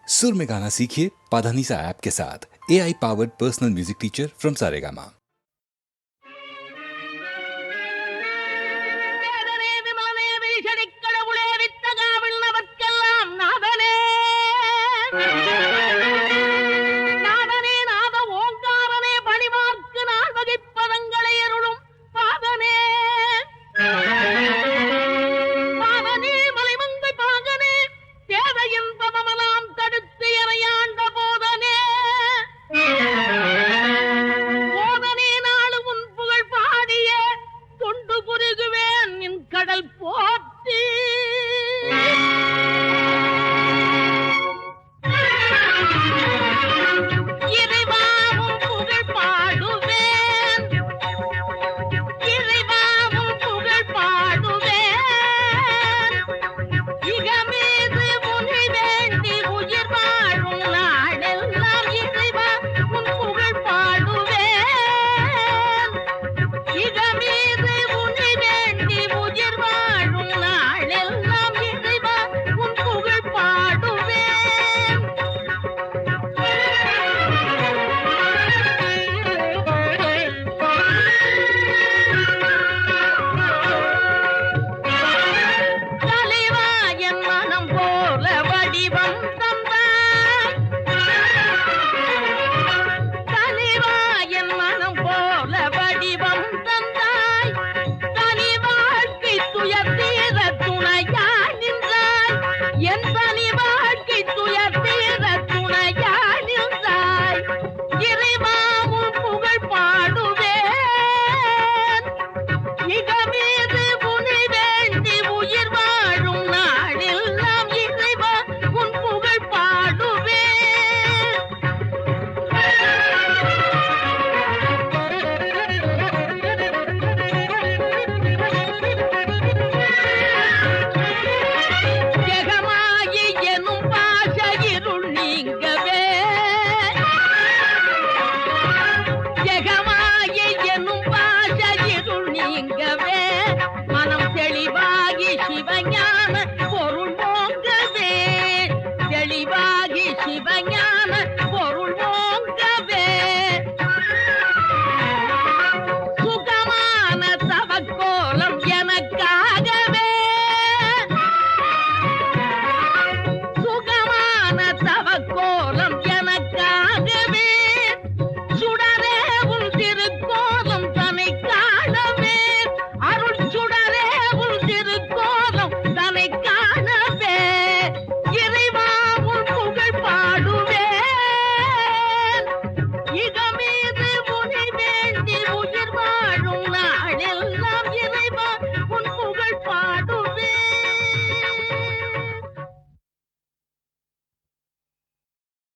सुर में गाना सीखिए पाधानीसा ऐप के साथ। AI powered personal music teacher from Saregama.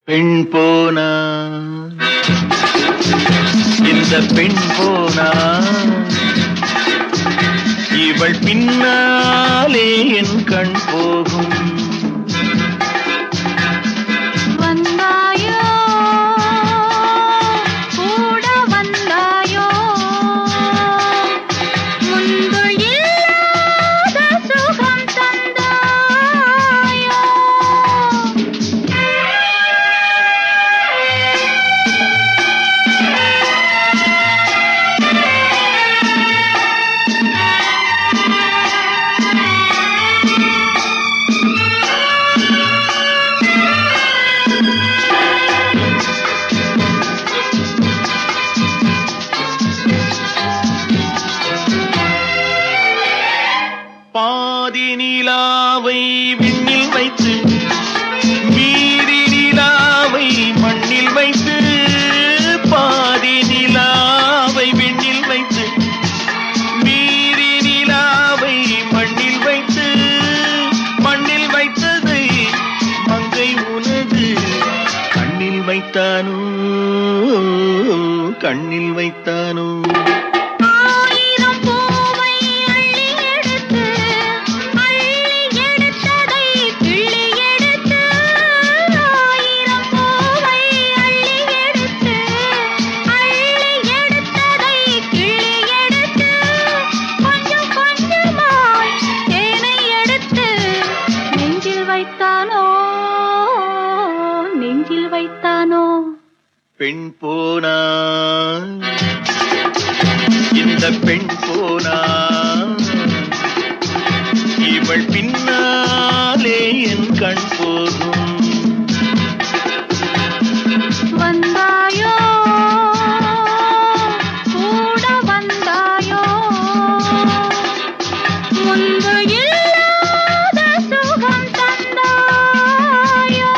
பெண் போனா இந்த பெண் போனா இவள் பின்னாலே என் கண் போகும். வந்தாயோ கூட வந்தாயோ முன்பு இல்லாத சுகம் தந்தாயோ. பாதி நிலாவை விண்ணில் வைத்து மீதி நிலாவை மண்ணில் வைத்து, பாதி நிலாவை விண்ணில் வைத்து மீதி நிலாவை மண்ணில் வைத்து, மண்ணில் வைத்ததை மங்கை உனது கண்ணில் வைத்தானோ, கண்ணில் வைத்தானோ. பெண் போனா இந்த பெண் போனா இவள் பின்னாலே என் கண் போகும். வந்தாயோ கூட வந்தாயோ முன்பு இல்லாத சுகம் தந்தாயோ.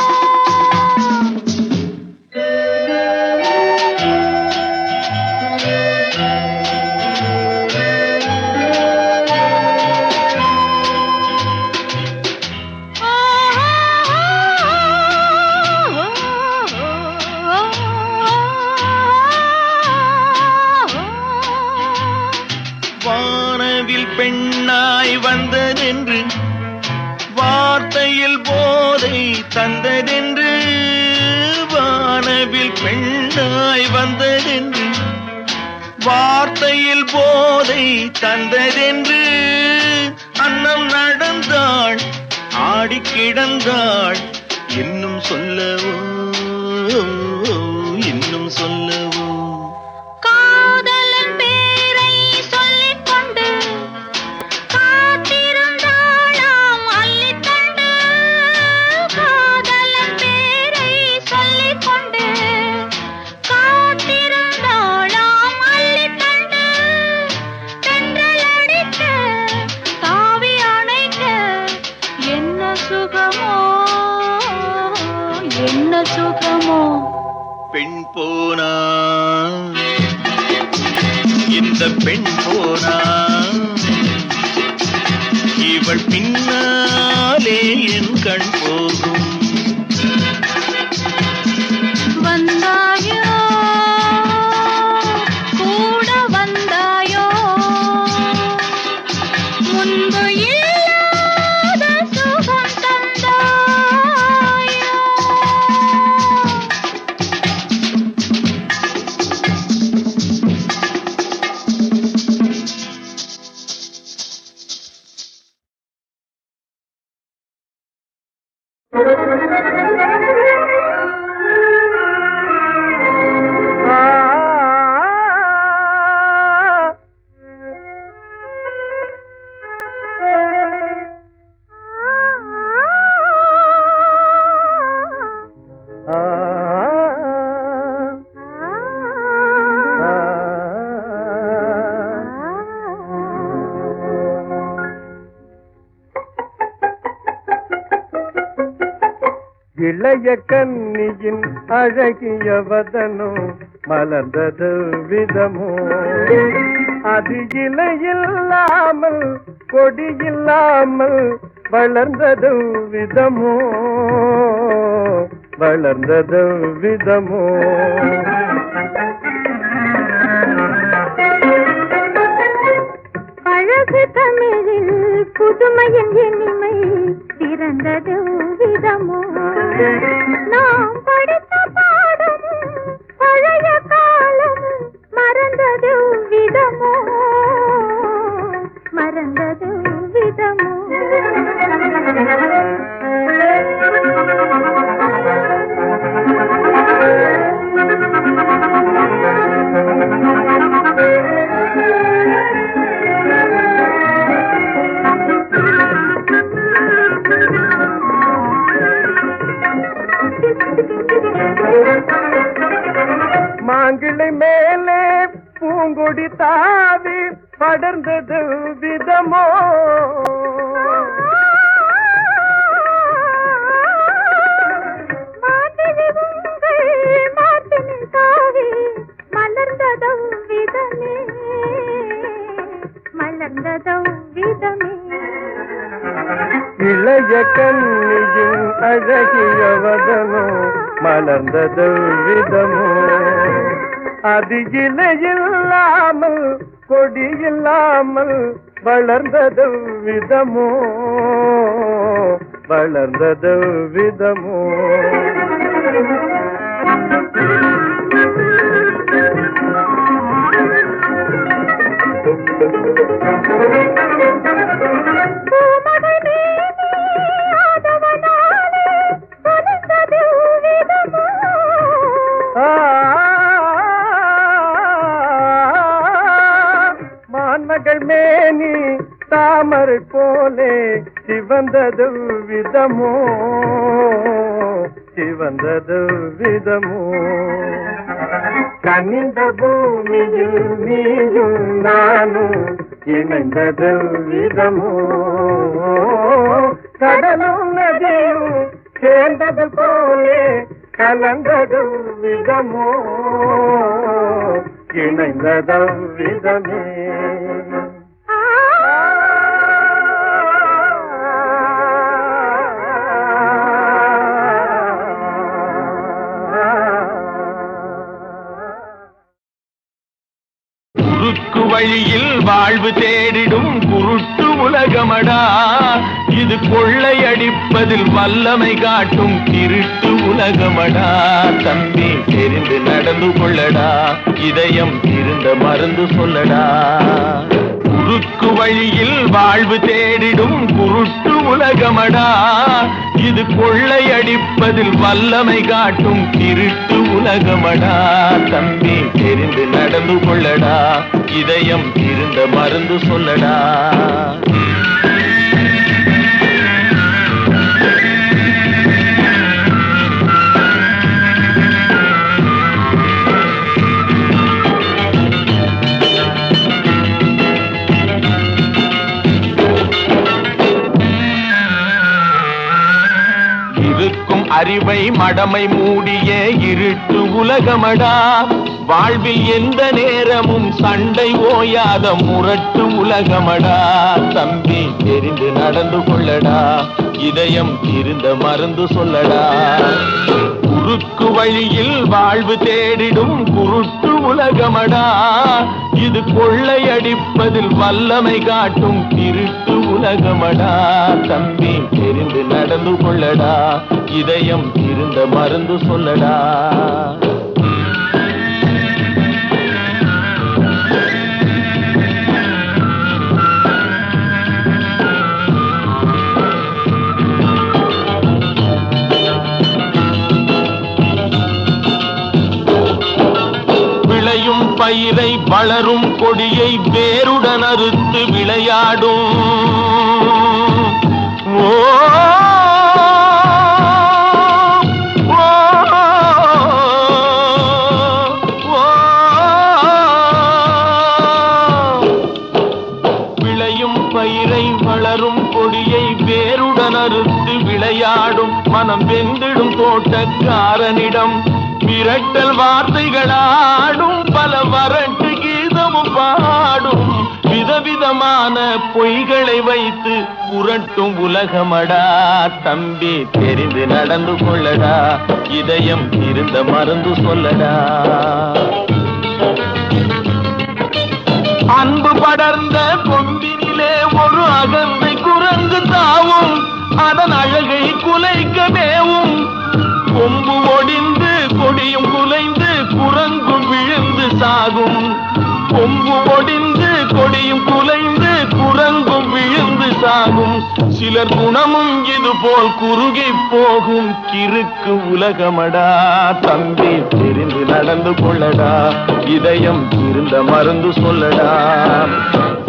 வானவில் பெண்ணாய் வந்ததென்று வார்த்தையில் போதை தந்ததென்று. வானவில் பெண்ணாய் வந்ததென்று வார்த்தையில் போதை தந்ததென்று. அன்னம் நடந்தாள் ஆடி கிடந்தாள் இன்னும் சொல்லவோ இன்னும் சொல்லவோ. காதலன் பேரை சொல்லிக் கொண்டு காத்திருந்தாளாம் அள்ளித்தண்டு. காதலன் பேரை சொல்லிக் கொண்டு காத்திருந்தாளாம் அள்ளித்தண்டு. தென்றல் அடிக்க தாவி அணைக்க என்ன சுகமோ என்ன சுகமோ. பெண் போனா இந்த பெண் போனா இவள் பின்னாலே என் கண் போகும். வந்தாயோ கூட வந்தாயோ முன்பு இல்லாத சுகம் தந்தாயோ. இளைய கன்னியின் அழகிய வதனோ மலர்ந்தது விதமோ. அது இலையில்லாமல் கொடியில்லாமல் வளர்ந்தது விதமோ வளர்ந்தது விதமோ. அழகு தமிழில் புதுமையின் இனிமை பிறந்தது விதமோ. நாம் படித்த பாடமும் பழைய காலமும் மறந்தது விதமோ மறந்தது விதமோ. மாங்கிளை மேலே பூங்கொடி தாவி படர்ந்தது விதமோ. மலர்ந்ததும் விதமே மலர்ந்ததும் விதமே. இளைய கன்னியின் அழகிய வதனோ மலர்ந்தது விதமோ. அது இலையில்லாமல் கொடியில்லாமல் வளர்ந்தது விதமோ வளர்ந்தது விதமோ. ஆ மகள் மேனி தாமரை போலே சிவந்தது விதமோ சிவந்தது விதமோ கனிந்த பூமியில் நீயும் நானும் இணைந்தது விதமோ கடலும் நதியும் சேர்ந்தது போலே கலந்தது விதமோ இணைந்தது விதமே குறுக்கு வழியில் வாழ்வு தேடிடும் குருட்டு உலகமடா இது கொள்ளையடிப்பதில் வல்லமை காட்டும் திருட்டு உலகமடா தம்பி தெரிந்து நடந்து கொள்ளடா இதயம் இருந்த மருந்து சொல்லடா குறுக்கு வழியில் வாழ்வு தேடிடும் குருட்டு உலகமடா இது கொள்ளையடிப்பதில் வல்லமை காட்டும் திருட்டு உலகமடா தம்பி தெரிந்து நடந்து கொள்ளடா இதயம் இருந்த மருந்து சொல்லடா அறிவை மடமை மூடிய இருட்டு உலகமடா வாழ்வில் எந்த நேரமும் சண்டை ஓயாத முரட்டு உலகமடா தம்பி தெரிந்து நடந்து கொள்ளடா இதயம் இருந்த மருந்து சொல்லடா குறுக்கு வழியில் வாழ்வு தேடிடும் குருட்டு உலகமடா இது கொள்ளையடிப்பதில் வல்லமை காட்டும் திருட்டு உலகமடா தம்பி தெரிந்து நடந்து கொள்ளடா இதயம் இருந்த மருந்து சொல்லடா விளையும் பயிரை வளரும் கொடியை வேருடன் அறுத்து விளையாடும் விளையும் பயிரை வளரும் கொடியை வேருடன் அறுத்து விளையாடும் மனம் வெந்திடும் தோட்டக்காரனிடம் மிரட்டல் வார்த்தைகளாடும் பல வறட்டு கீதமும் பாடும் விதவிதமான பொய்களை வைத்து புரட்டும் உலகமடா தம்பி தெரிந்து நடந்து கொள்ளடா இதயம் இருந்த மருந்து சொல்லடா அன்பு படர்ந்த கொம்பினிலே ஒரு அகந்தை குரங்கு தாவும் அதன் அழகை குலைக்க மேவும் கொம்பு ஒடிந்து கொடியும் குலைந்து குரங்கும் விழுந்து சாகும் கொம்பு ஒடிந்து கொடியும் குலைந்து குரங்கும் விழுந்து சாகும் சிலர் குணமும் இது போல் குறுகி போகும் கிறுக்கு உலகமடா தம்பி தெரிந்து நடந்து கொள்ளடா இதயம் இருந்த மருந்து சொல்லடா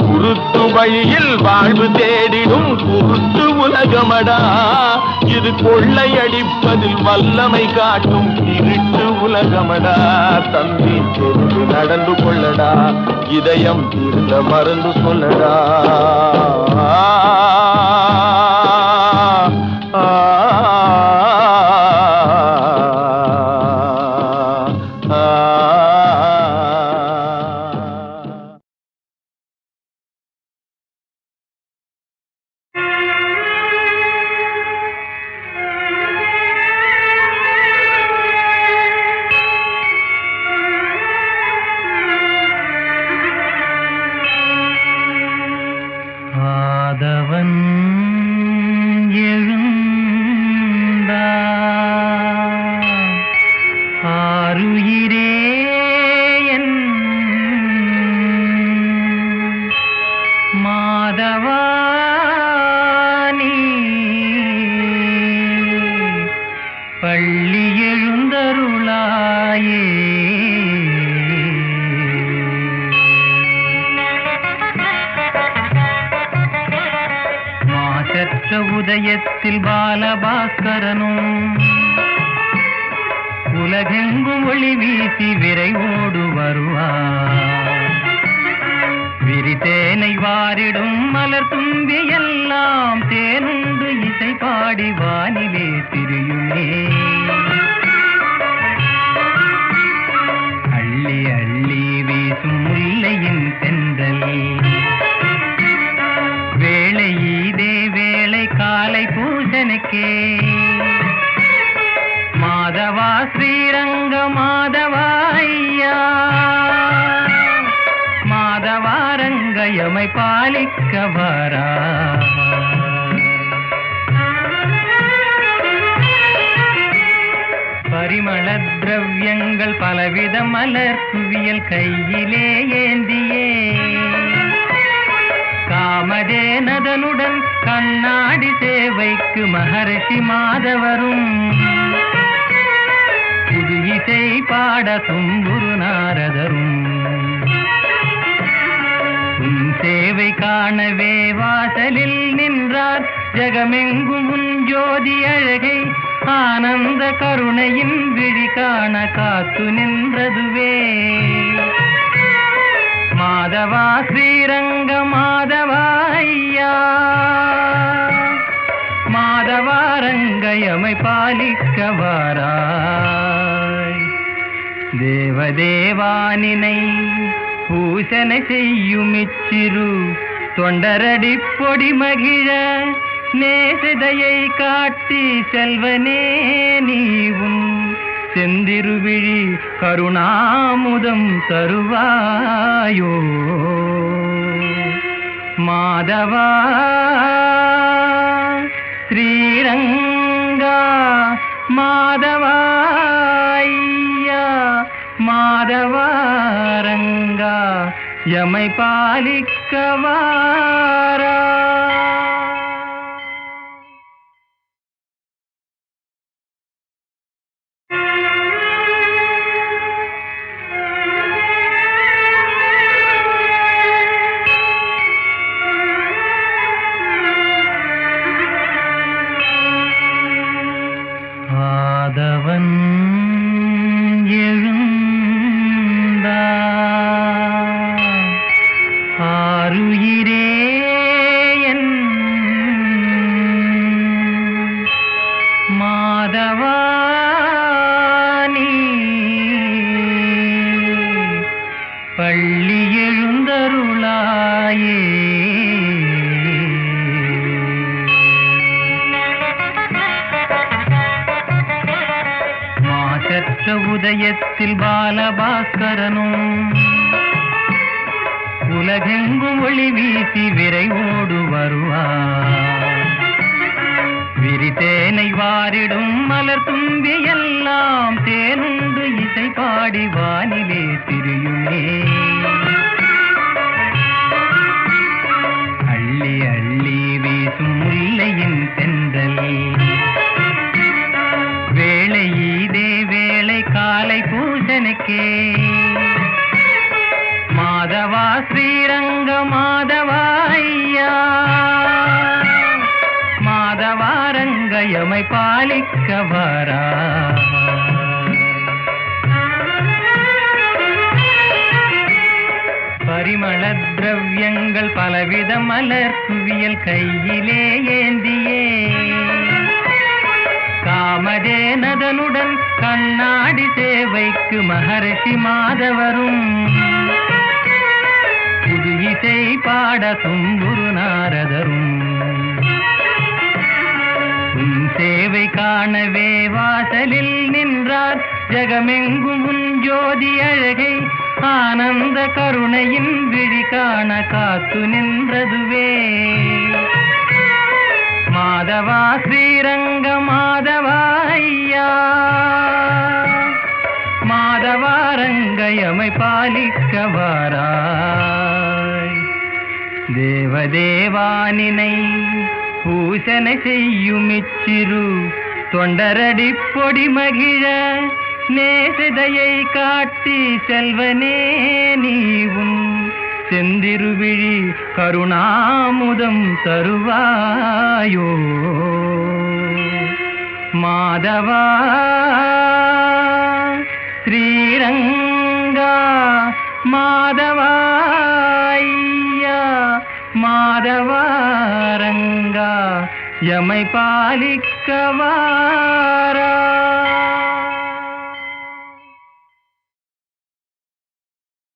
குருட்டு வழியில் வாழ்வு தேடிடும் குருட்டு உலகமடா இது கொள்ளையடிப்பதில் வல்லமை காட்டும் இருட்டு உலகமடா தம்பி தெரிந்து நடந்து கொள்ளடா இதயம் இருந்த மருந்து சொல்லடா உதயத்தில் பாலபாஸ்கரனும் உலகெங்கும் ஒளி வீசி விரைவோடு வருவார். விரித்தேனை வாரிடும் மலர் தும்பி எல்லாம் தேனுண்டு இசை பாடி வானிலே திரியுமே. அள்ளி அள்ளி வீசும் முல்லையின் தென்றல் வேளை இதே வேளை காலை பூஜனுக்கே. மாதவா ஸ்ரீரங்க மாதவா ஐயா, மாதவா ரங்கயமை பாலிக்க வாரா. பரிமள திரவியங்கள் பலவித மலர் குவியல் கையிலே ஏந்தியே காமதேனதனுடன் கண்ணாடி சேவைக்கு மகர்ஷி மாதவரும் புது இசை பாட தும்புரு நாரதரும். உன் சேவை காணவே வாசலில் நின்றார் ஜகமெங்கும் உன் ஜோதி அழகை ஆனந்த கருணையின் விழி காண காத்து நின்றதுவே. மாதவா ஸ்ரீரங்க மாதவா ஐயா, மாதவா ரங்கயமை பாலிக்க வாராய். தேவதேவானினை பூசனை செய்யும் இச்சிறு தொண்டரடி பொடி மகிழ நேசதையை காட்டி செல்வனே நீவும் செந்திருவிழி கருணாமுதம் தருவாயோ. மாதவா ஸ்ரீரங்கா மாதவா ஐயா, மாதவா ரங்கா யமை பாலிக்க வாரா. ஆதவன் எழுந்தார் ஆருயிரே என் மாதவா நீ பள்ளி எழுந்தருளாயே. மாசற்ற உதயத்தில் பாலபாஸ்கரனும் உலகெங்கும் ஒளி வீசி விரைவோடு வருவார். விரித்தேனை வாரிடும் மலர் தும்பி எல்லாம் தேனுண்டு இசை பாடி வானிலே திரியுமே. அள்ளி அள்ளி வீசும் முல்லையின் தென்றல் வேளை இதே வேளை காலை பூஜனுக்கே. மாதவா ஸ்ரீரங்க மாதவா ஐயா, மாதவா ரங்கயமை பாலிக்க வாரா. பரிமள திரவியங்கள் பலவித மலர் குவியல் கையிலே ஏந்தியே காமதேனதனுடன் கண்ணாடி சேவைக்கு மகர்ஷி மாதவரும் புது இசை பாட தும்புரு நாரதரும். உன் சேவை காணவே வாசலில் நின்றார் ஜகமெங்கும் உன் ஜோதி அழகை ஆனந்த கருணையின் விழி காண காத்து நின்றதுவே. மாதவா ஸ்ரீரங்க மாதவா ஐயா, மாதவா ரங்கயமை பாலிக்க வாராய். தேவதேவானினை பூசனை செய்யும் இச்சிறு தொண்டரடி பொடி மகிழ நேசதையை காட்டி செல்வனே நீவும் செந்திருவிழி கருணாமுதம் தருவாயோ மாதவா ஸ்ரீரங்கா மாதவாய்யா மாதவாரங்கா யமை பாலிக்கவாரா